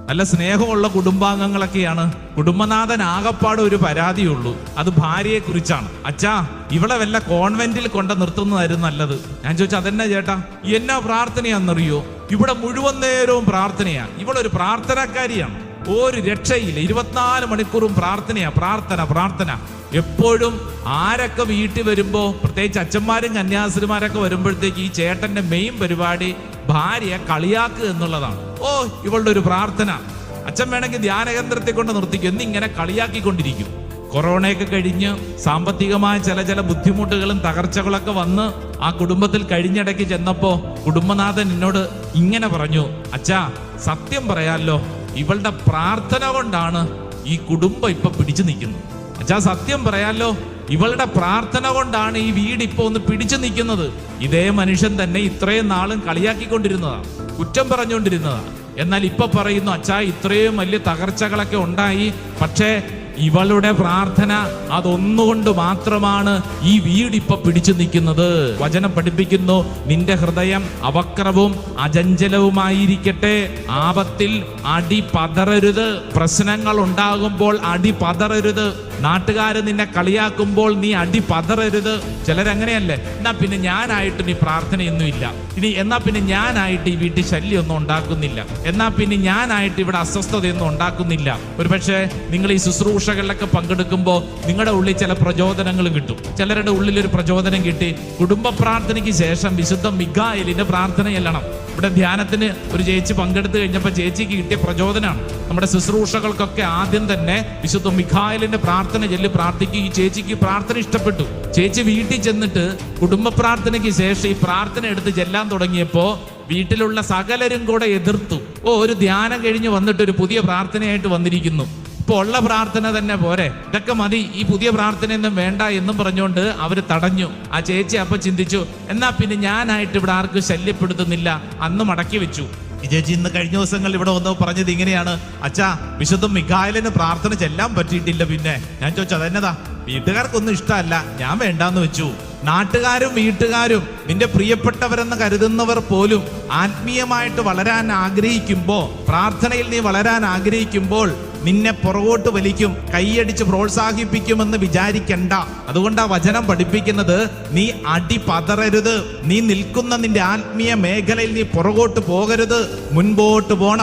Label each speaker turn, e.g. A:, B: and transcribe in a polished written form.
A: നല്ല സ്നേഹമുള്ള കുടുംബാംഗങ്ങളൊക്കെയാണ്. കുടുംബനാഥൻ ആകപ്പാട് ഒരു പരാതിയുള്ളൂ, അത് ഭാര്യയെ കുറിച്ചാണ്. അച്ഛാ, ഇവളെ വല്ല കോൺവെന്റിൽ കൊണ്ട് നിർത്തുന്നതായിരുന്നു നല്ലത്. ഞാൻ ചോദിച്ചു, അതെന്നാ ചേട്ടാ, എന്നാ പ്രാർത്ഥനയാണെന്നറിയോ? ഇവിടെ മുഴുവൻ നേരവും പ്രാർത്ഥനയാ. ഇവളൊരു പ്രാർത്ഥനക്കാരിയാണ്, ഒരു രക്ഷയില്ല. 24 മണിക്കൂറും പ്രാർത്ഥനയാ, പ്രാർത്ഥന. എപ്പോഴും ആരൊക്കെ വീട്ടിൽ വരുമ്പോ, പ്രത്യേകിച്ച് അച്ഛന്മാരും കന്യാസ്ത്രീമാരൊക്കെ വരുമ്പോഴത്തേക്ക് ഈ ചേട്ടന്റെ മെയിൻ പരിപാടി ഭാര്യയെ കളിയാക്കുക എന്നുള്ളതാണ്. ഓ, ഇവളുടെ ഒരു പ്രാർത്ഥന. അച്ഛൻ വേണമെങ്കിൽ ധ്യാനകേന്ദ്രത്തെ കൊണ്ട് നിർത്തിക്കും, എന്നിങ്ങനെ കളിയാക്കിക്കൊണ്ടിരിക്കും. കൊറോണയൊക്കെ കഴിഞ്ഞ് സാമ്പത്തികമായ ചില ബുദ്ധിമുട്ടുകളും തകർച്ചകളൊക്കെ വന്ന് ആ കുടുംബത്തിൽ കഴിഞ്ഞിടയ്ക്ക് ചെന്നപ്പോ കുടുംബനാഥൻ എന്നോട് ഇങ്ങനെ പറഞ്ഞു, അച്ഛാ, സത്യം പറയാലോ, ഇവളുടെ പ്രാർത്ഥന കൊണ്ടാണ് ഈ കുടുംബം ഇപ്പൊ പിടിച്ചു നിൽക്കുന്നത്. അച്ഛാ, സത്യം പറയാലോ, ഇവളുടെ പ്രാർത്ഥന കൊണ്ടാണ് ഈ വീട് ഇപ്പൊ ഒന്ന് പിടിച്ചു നിൽക്കുന്നത്. ഇതേ മനുഷ്യൻ തന്നെ ഇത്രയും നാളും കളിയാക്കിക്കൊണ്ടിരുന്നതാണ്, കുറ്റം പറഞ്ഞുകൊണ്ടിരുന്നതാണ്. എന്നാൽ ഇപ്പൊ പറയുന്നു, അച്ഛാ, ഇത്രയും വലിയ തകർച്ചകളൊക്കെ ഉണ്ടായി, പക്ഷേ ഇവളുടെ പ്രാർത്ഥന അതൊന്നുകൊണ്ട് മാത്രമാണ് ഈ വീട് ഇപ്പൊ പിടിച്ചു നിൽക്കുന്നത്. വചനം പഠിപ്പിക്കുന്നു, നിന്റെ ഹൃദയം അവക്രവും അചഞ്ചലവുമായിരിക്കട്ടെ, ആപത്തിൽ അടി പതറരുത്. പ്രശ്നങ്ങൾ ഉണ്ടാകുമ്പോൾ അടി പതറരുത്. നാട്ടുകാര് നിന്നെ കളിയാക്കുമ്പോൾ നീ അടി പതറരുത്. ചിലരങ്ങനെയല്ലേ, എന്നാ പിന്നെ ഞാനായിട്ട് നീ പ്രാർത്ഥനയൊന്നും ഇല്ല, എന്നാ പിന്നെ ഞാനായിട്ട് ഈ വീട്ടിൽ ശല്യമൊന്നും ഉണ്ടാക്കുന്നില്ല, എന്നാ പിന്നെ ഞാനായിട്ട് ഇവിടെ അസ്വസ്ഥതയൊന്നും ഉണ്ടാക്കുന്നില്ല. ഒരുപക്ഷെ നിങ്ങൾ ഈ ശുശ്രൂഷകളിലൊക്കെ പങ്കെടുക്കുമ്പോൾ നിങ്ങളുടെ ഉള്ളിൽ ചില പ്രചോദനങ്ങൾ കിട്ടും. ചിലരുടെ ഉള്ളിൽ ഒരു പ്രചോദനം കിട്ടി, കുടുംബ പ്രാർത്ഥനയ്ക്ക് ശേഷം വിശുദ്ധ മിഖായേലിന്റെ പ്രാർത്ഥന ചെല്ലണം. ഇവിടെ ധ്യാനത്തിന് ഒരു ചേച്ചി പങ്കെടുത്തു കഴിഞ്ഞപ്പോൾ ചേച്ചിക്ക് കിട്ടിയ പ്രചോദനമാണ്. നമ്മുടെ ശുശ്രൂഷകൾക്കൊക്കെ ആദ്യം തന്നെ വിശുദ്ധ മിഖായേലിന്റെ പ്രാർത്ഥന ചൊല്ലി പ്രാർത്ഥിക്കും. ഈ ചേച്ചിക്ക് പ്രാർത്ഥന ഇഷ്ടപ്പെട്ടു. ചേച്ചി വീട്ടിൽ ചെന്നിട്ട് കുടുംബ പ്രാർത്ഥനയ്ക്ക് ശേഷം ഈ പ്രാർത്ഥന എടുത്ത് ചെല്ലാൻ തുടങ്ങിയപ്പോ വീട്ടിലുള്ള സകലരും കൂടെ എതിർത്തു. ഒരു ധ്യാനം കഴിഞ്ഞ് വന്നിട്ട് ഒരു പുതിയ പ്രാർത്ഥനയായിട്ട് വന്നിരിക്കുന്നു, ഇപ്പൊ ഉള്ള പ്രാർത്ഥന തന്നെ പോരെ, ഇതൊക്കെ മതി, ഈ പുതിയ പ്രാർത്ഥനയൊന്നും വേണ്ട എന്നും പറഞ്ഞുകൊണ്ട് അവര് തടഞ്ഞു. ആ ചേച്ചി അപ്പൊ ചിന്തിച്ചു, എന്നാ പിന്നെ ഞാനായിട്ട് ഇവിടെ ആർക്കും ശല്യപ്പെടുത്തുന്നില്ല, അന്ന് മടക്കി വെച്ചു. ഈ ചേച്ചി ഇന്ന് കഴിഞ്ഞ ദിവസങ്ങൾ ഇവിടെ വന്ന് പറഞ്ഞത് ഇങ്ങനെയാണ്, അച്ഛാ, വിശുദ്ധ മിഖായേലിന് പ്രാർത്ഥന ചെല്ലാൻ പറ്റിയിട്ടില്ല. പിന്നെ ഞാൻ ചോദിച്ചു, അതെന്നതാ? വീട്ടുകാർക്കൊന്നും ഇഷ്ടമല്ല, ഞാൻ വേണ്ടാന്ന് വെച്ചു. നാട്ടുകാരും വീട്ടുകാരും നിന്റെ പ്രിയപ്പെട്ടവരെന്ന് കരുതുന്നവർ പോലും ആത്മീയമായിട്ട് വളരാൻ ആഗ്രഹിക്കുമ്പോ, പ്രാർത്ഥനയിൽ നീ വളരാൻ ആഗ്രഹിക്കുമ്പോൾ നിന്നെ പുറകോട്ട് വലിക്കും, കൈയടിച്ച് പ്രോത്സാഹിപ്പിക്കുമെന്ന് വിചാരിക്കണ്ട. അതുകൊണ്ടാ വചനം പഠിപ്പിക്കുന്നത്, നീ അടി പതറരുത്. നീ നിൽക്കുന്ന നിന്റെ ആത്മീയ മേഖലയിൽ നീ പുറകോട്ട് പോകരുത്, മുൻപോട്ട് പോണം.